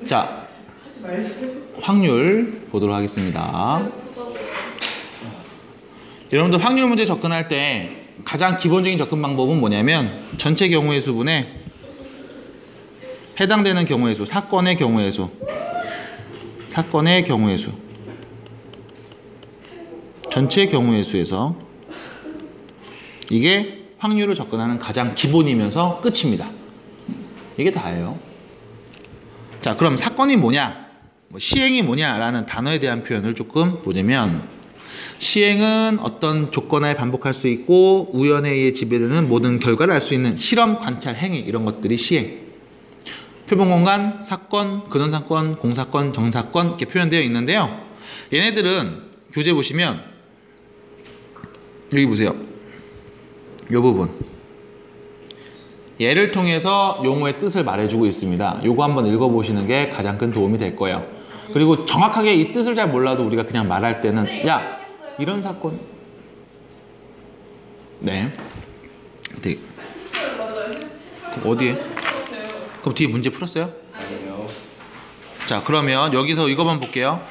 자, 확률 보도록 하겠습니다. 여러분들 확률 문제 접근할 때 가장 기본적인 접근 방법은 뭐냐면 전체 경우의 수분에 해당되는 경우의 수, 사건의 경우의 수, 전체 경우의 수에서 이게 확률을 접근하는 가장 기본이면서 끝입니다. 이게 다예요. 자, 그럼 사건이 뭐냐, 시행이 뭐냐라는 단어에 대한 표현을 조금 보자면, 시행은 어떤 조건하에 반복할 수 있고 우연에 의해 지배되는 모든 결과를 알 수 있는 실험, 관찰, 행위, 이런 것들이 시행. 표본공간, 사건, 근원사건, 공사건, 정사건 이렇게 표현되어 있는데요. 얘네들은 교재 보시면 여기 보세요. 이 부분, 얘를 통해서 용어의 뜻을 말해주고 있습니다. 요거 한번 읽어보시는 게 가장 큰 도움이 될 거예요. 그리고 정확하게 이 뜻을 잘 몰라도 우리가 그냥 말할 때는 야, 이런 사건. 네. 네. 어디에? 그럼 뒤에 문제 풀었어요? 아니요. 자, 그러면 여기서 이거만 볼게요.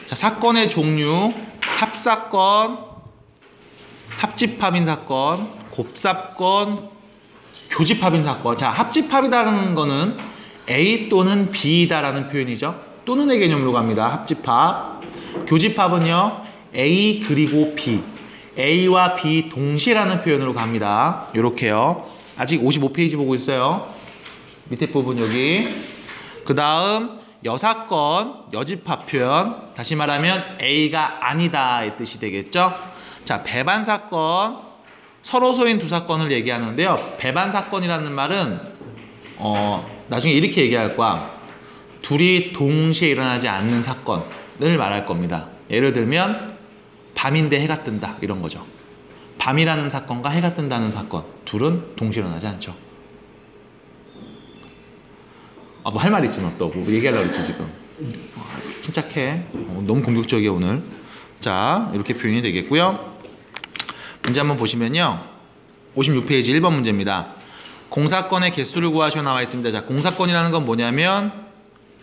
자, 사건의 종류, 합사건, 합집합인 사건, 곱사건, 교집합인 사건. 자, 합집합이라는 거는 A 또는 B다라는 표현이죠. 또는의 개념으로 갑니다. 합집합. 교집합은요, A 그리고 B, A와 B 동시에라는 표현으로 갑니다. 요렇게요. 아직 55페이지 보고 있어요. 밑에 부분 여기. 그 다음 여사건, 여집합 표현. 다시 말하면 A가 아니다의 뜻이 되겠죠. 자, 배반사건, 서로소인 두 사건을 얘기하는데요. 배반사건이라는 말은 나중에 이렇게 얘기할 거야. 둘이 동시에 일어나지 않는 사건을 말할 겁니다. 예를 들면 밤인데 해가 뜬다, 이런 거죠. 밤이라는 사건과 해가 뜬다는 사건, 둘은 동시에 일어나지 않죠. 아, 뭐 할 말 있지 너 또. 뭐 얘기하려고 했지 지금. 침착해. 너무 공격적이야 오늘. 자, 이렇게 표현이 되겠고요. 문제 한번 보시면요. 56페이지 1번 문제입니다. 공사건의 개수를 구하시오 나와 있습니다. 자, 공사건이라는 건 뭐냐면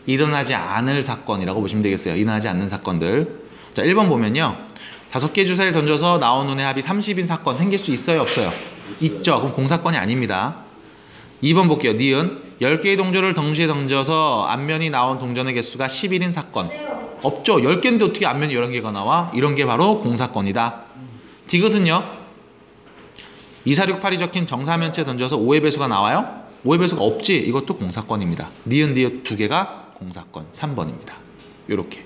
일어나지 않을 사건이라고 보시면 되겠어요. 일어나지 않는 사건들. 자, 1번 보면요. 5개 주사를 던져서 나온 운의 합이 30인 사건 생길 수 있어요, 없어요? 있죠. 그럼 공사건이 아닙니다. 2번 볼게요. 니은 10개의 동전을 동시에 던져서 앞면이 나온 동전의 개수가 11인 사건. 없죠. 10개인데 어떻게 앞면이 11개가 나와? 이런 게 바로 공사건이다. 디귿은요. 2, 4, 6, 8이 적힌 정사면체 던져서 5의 배수가 나와요? 5의 배수가 없지. 이것도 공사건입니다. 니은, 디귿 두 개가 공사건. 3번입니다. 요렇게.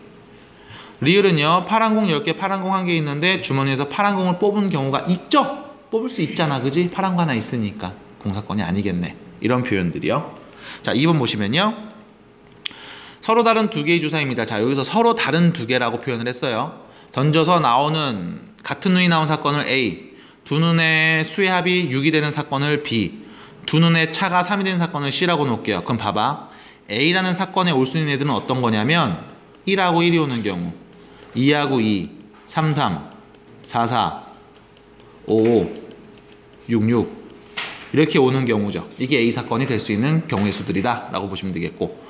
리을은요. 파란 공 10개, 파란 공 1개 있는데 주머니에서 파란 공을 뽑은 경우가 있죠? 뽑을 수 있잖아, 그지? 파란 거 하나 있으니까 공사건이 아니겠네. 이런 표현들이요. 자, 2번 보시면요. 서로 다른 두 개의 주사입니다. 자, 여기서 서로 다른 두 개라고 표현을 했어요. 던져서 나오는 같은 눈이 나온 사건을 A, 두 눈의 수의 합이 6이 되는 사건을 B, 두 눈의 차가 3이 되는 사건을 C라고 놓을게요. 그럼 봐봐. A라는 사건에 올 수 있는 애들은 어떤 거냐면 1하고 1이 오는 경우, 2하고 2, 3, 3, 4, 4, 5, 5, 6, 6 이렇게 오는 경우죠. 이게 A 사건이 될 수 있는 경우의 수들이다 라고 보시면 되겠고,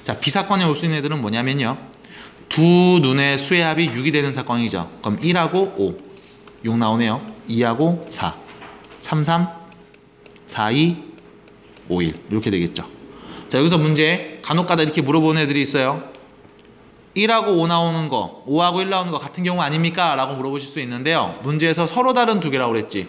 자, B 사건에 올 수 있는 애들은 뭐냐면요. 두 눈의 수의 합이 6이 되는 사건이죠. 그럼 1하고 5, 6 나오네요. 2하고 4, 3, 3, 4, 2, 5, 1 이렇게 되겠죠. 자, 여기서 문제 간혹가다 이렇게 물어보는 애들이 있어요. 1하고 5 나오는 거, 5하고 1 나오는 거 같은 경우 아닙니까? 라고 물어보실 수 있는데요. 문제에서 서로 다른 두 개라고 그랬지.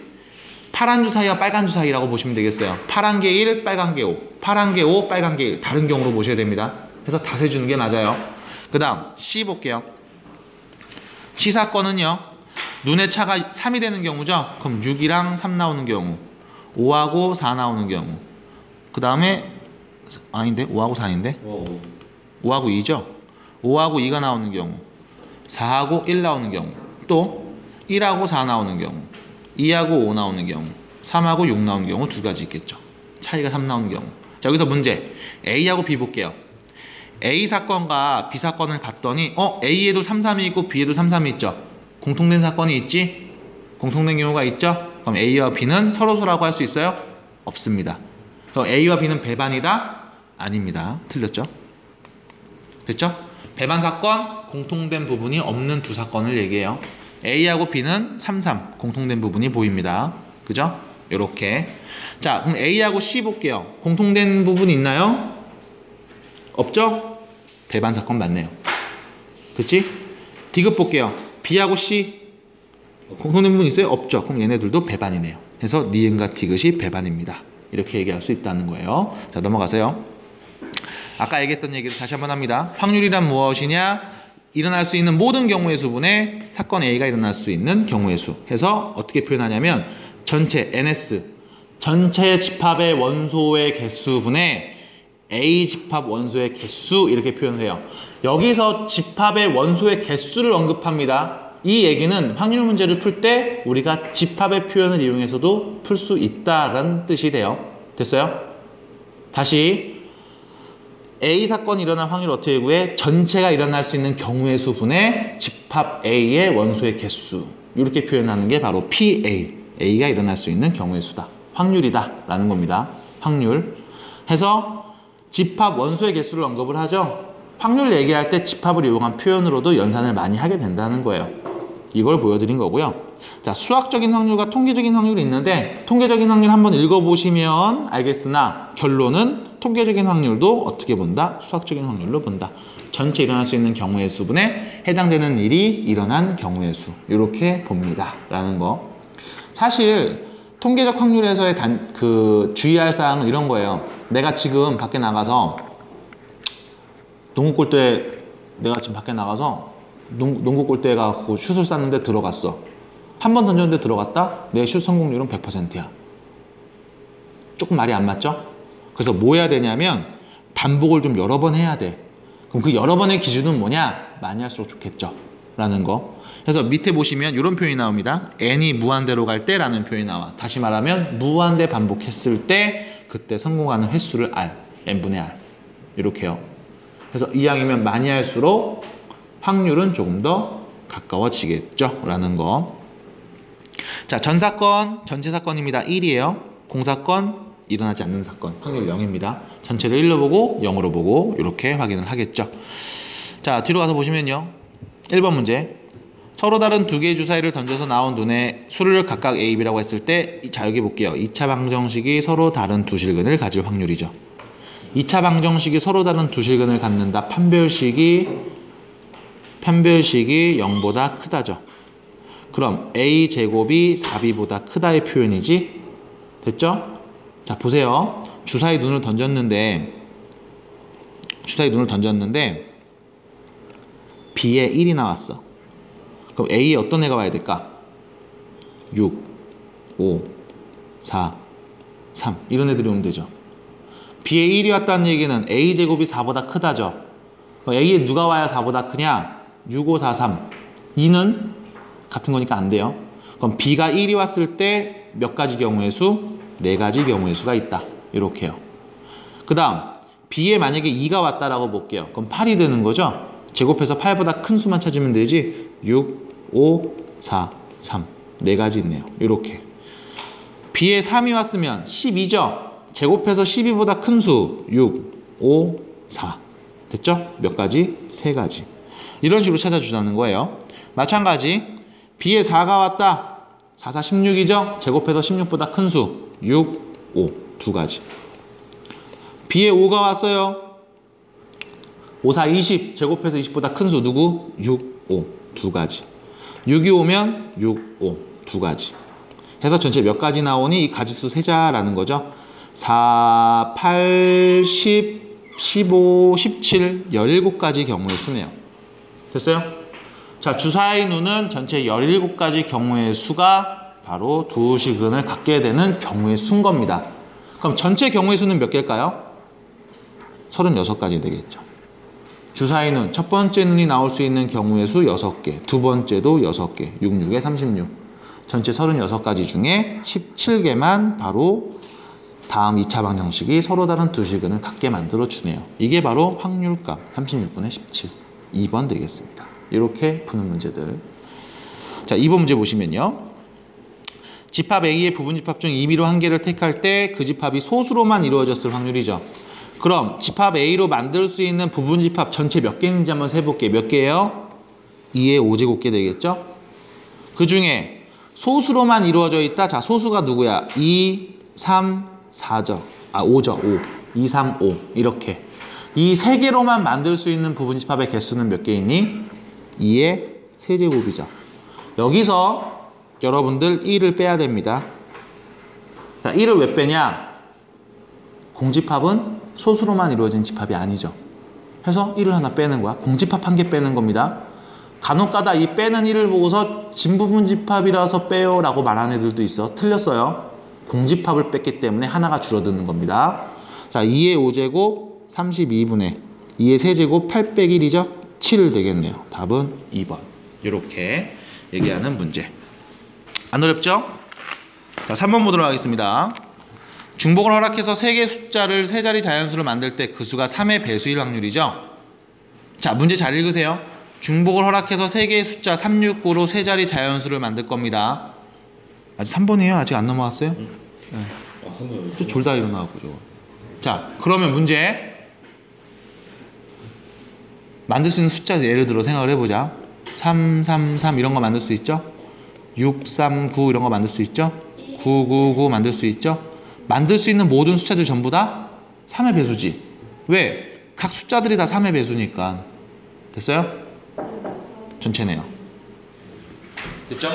파란 주사위와 빨간 주사위라고 보시면 되겠어요. 파란 게 1, 빨간 게 5. 파란 게 5, 빨간 게 1. 다른 경우로 보셔야 됩니다. 그래서 다 세주는 게 맞아요. 그 다음 C 볼게요. C 사건은요. 눈의 차가 3이 되는 경우죠. 그럼 6이랑 3 나오는 경우, 5하고 4 나오는 경우, 그 다음에 아닌데? 5하고 4인데? 5하고 2죠? 5하고 2가 나오는 경우, 4하고 1 나오는 경우, 또 1하고 4 나오는 경우, 2하고 5 나오는 경우, 3하고 6 나오는 경우 두 가지 있겠죠. 차이가 3 나오는 경우. 자, 여기서 문제 A하고 B 볼게요. A 사건과 B 사건을 봤더니 A에도 3, 3이 있고 B에도 3, 3이 있죠. 공통된 사건이 있지? 공통된 경우가 있죠? 그럼 A와 B는 서로서라고 할 수 있어요? 없습니다. 그럼 A와 B는 배반이다? 아닙니다. 틀렸죠? 됐죠? 배반 사건, 공통된 부분이 없는 두 사건을 얘기해요. A하고 B는 3, 3 공통된 부분이 보입니다. 그죠? 요렇게. 자, 그럼 A하고 C 볼게요. 공통된 부분이 있나요? 없죠? 배반 사건 맞네요. 그치? D급 볼게요. B하고 C 공통된 부분 있어요? 없죠? 그럼 얘네들도 배반이네요. 그래서 니은과 디귿이 배반입니다. 이렇게 얘기할 수 있다는 거예요. 자, 넘어가세요. 아까 얘기했던 얘기를 다시 한번 합니다. 확률이란 무엇이냐? 일어날 수 있는 모든 경우의 수분에 사건 A가 일어날 수 있는 경우의 수 해서 어떻게 표현하냐면 전체 NS 전체 집합의 원소의 개수분의 A 집합 원소의 개수 이렇게 표현해요. 여기서 집합의 원소의 개수를 언급합니다. 이 얘기는 확률 문제를 풀 때 우리가 집합의 표현을 이용해서도 풀 수 있다라는 뜻이 돼요. 됐어요? 다시 A 사건이 일어날 확률을 어떻게 구해? 전체가 일어날 수 있는 경우의 수분의 집합 A의 원소의 개수 이렇게 표현하는 게 바로 PA A가 일어날 수 있는 경우의 수다. 확률이다 라는 겁니다. 확률 해서 집합 원소의 개수를 언급을 하죠. 확률 얘기할 때 집합을 이용한 표현으로도 연산을 많이 하게 된다는 거예요. 이걸 보여드린 거고요. 자, 수학적인 확률과 통계적인 확률이 있는데 통계적인 확률 한번 읽어보시면 알겠으나 결론은 통계적인 확률도 어떻게 본다? 수학적인 확률로 본다. 전체 일어날 수 있는 경우의 수분에 해당되는 일이 일어난 경우의 수 이렇게 봅니다. 라는 거. 사실 통계적 확률에서의 주의할 사항은 이런 거예요. 내가 지금 밖에 나가서 농구 골대에 농구 골대에 가고 슛을 쐈는데 들어갔어. 한 번 던졌는데 들어갔다? 내 슛 성공률은 100%야. 조금 말이 안 맞죠? 그래서 뭐 해야 되냐면 반복을 좀 여러 번 해야 돼. 그럼 그 여러 번의 기준은 뭐냐? 많이 할수록 좋겠죠. 라는 거. 그래서 밑에 보시면 이런 표현이 나옵니다. n이 무한대로 갈 때라는 표현이 나와. 다시 말하면 무한대 반복했을 때 그때 성공하는 횟수를 R, n분의 R. 이렇게요. 그래서 이왕이면 많이 할수록 확률은 조금 더 가까워지겠죠. 라는 거. 자, 전사건, 전체 사건입니다. 1이에요. 공사건, 일어나지 않는 사건. 확률 0입니다. 전체를 1로 보고 0으로 보고 이렇게 확인을 하겠죠. 자, 뒤로 가서 보시면요. 1번 문제. 서로 다른 두 개의 주사위를 던져서 나온 눈의 수를 각각 A, B라고 했을 때 자, 여기 볼게요. 2차 방정식이 서로 다른 두 실근을 가질 확률이죠. 2차 방정식이 서로 다른 두 실근을 갖는다. 판별식이 0보다 크다죠. 그럼 A제곱이 4B보다 크다의 표현이지. 됐죠? 자, 보세요. 주사위 눈을 던졌는데 B에 1이 나왔어. 그럼 A에 어떤 애가 와야 될까? 6, 5, 4, 3 이런 애들이 오면 되죠. B에 1이 왔다는 얘기는 A제곱이 4보다 크다죠. 그럼 A에 누가 와야 4보다 크냐? 6, 5, 4, 3 2는 같은 거니까 안 돼요. 그럼 B가 1이 왔을 때 몇 가지 경우의 수? 4가지 경우의 수가 있다. 이렇게요. 그 다음 B에 만약에 2가 왔다라고 볼게요. 그럼 8이 되는 거죠. 제곱해서 8보다 큰 수만 찾으면 되지. 6, 5, 4, 3 4가지 있네요. 이렇게. B에 3이 왔으면 12죠. 제곱해서 12보다 큰 수 6, 5, 4 됐죠? 몇 가지? 3가지. 이런 식으로 찾아주자는 거예요. 마찬가지 B에 4가 왔다. 4, 4, 16이죠? 제곱해서 16보다 큰 수 6, 5 2가지. B에 5가 왔어요. 5, 4, 20 제곱해서 20보다 큰 수 누구? 6, 5 2가지. 6이 오면 6, 5 2가지. 해서 전체 몇 가지 나오니 이 가지수 세자라는 거죠. 4, 8, 10, 15, 17, 17가지 경우의 수네요. 됐어요? 자, 주사위 눈은 전체 17가지 경우의 수가 바로 두 실근을 갖게 되는 경우의 수인 겁니다. 그럼 전체 경우의 수는 몇 개일까요? 36가지 되겠죠. 주사위 눈, 첫 번째 눈이 나올 수 있는 경우의 수 6개, 두 번째도 6개, 6, 6에 36. 전체 36가지 중에 17개만 바로 다음 2차 방정식이 서로 다른 두 실근을 갖게 만들어 주네요. 이게 바로 확률값 36분의 17. 2번 되겠습니다. 이렇게 푸는 문제들. 자, 2번 문제 보시면요. 집합 A의 부분 집합 중 임의로 한 개를 택할 때 그 집합이 소수로만 이루어졌을 확률이죠. 그럼 집합 A로 만들 수 있는 부분 집합 전체 몇 개 있는지 한번 세볼게요. 몇 개예요? 2의 5제곱개 되겠죠? 그 중에 소수로만 이루어져 있다. 자, 소수가 누구야? 2, 3, 4죠. 5죠. 5. 2, 3, 5. 이렇게. 이 세 개로만 만들 수 있는 부분 집합의 개수는 몇 개 있니? 2의 세제곱이죠. 여기서 여러분들 1을 빼야 됩니다. 자, 1을 왜 빼냐? 공집합은 소수로만 이루어진 집합이 아니죠. 해서 1을 하나 빼는 거야. 공집합 한 개 빼는 겁니다. 간혹가다 이 빼는 1을 보고서 진부분 집합이라서 빼요 라고 말하는 애들도 있어. 틀렸어요. 공집합을 뺐기 때문에 하나가 줄어드는 겁니다. 자, 2의 5제곱 32분의 2의 세제곱 8 빼기 1이죠. 7 되겠네요. 답은 2번. 이렇게 얘기하는 문제. 안 어렵죠? 자, 3번 보도록 하겠습니다. 중복을 허락해서 3개의 숫자를 세 자리 자연수를 만들 때 그 수가 3의 배수일 확률이죠. 자, 문제 잘 읽으세요. 중복을 허락해서 3개의 숫자 3, 6, 9로 세 자리 자연수를 만들 겁니다. 아직 3번이에요? 아직 안 넘어갔어요? 네. 또 졸다 일어나고 저거. 자, 그러면 문제 만들 수 있는 숫자 예를 들어 생각을 해보자. 3, 3, 3 이런 거 만들 수 있죠? 6, 3, 9 이런 거 만들 수 있죠? 9, 9, 9 만들 수 있죠? 만들 수 있는 모든 숫자들 전부 다 3의 배수지. 왜? 각 숫자들이 다 3의 배수니까. 됐어요? 전체네요. 됐죠?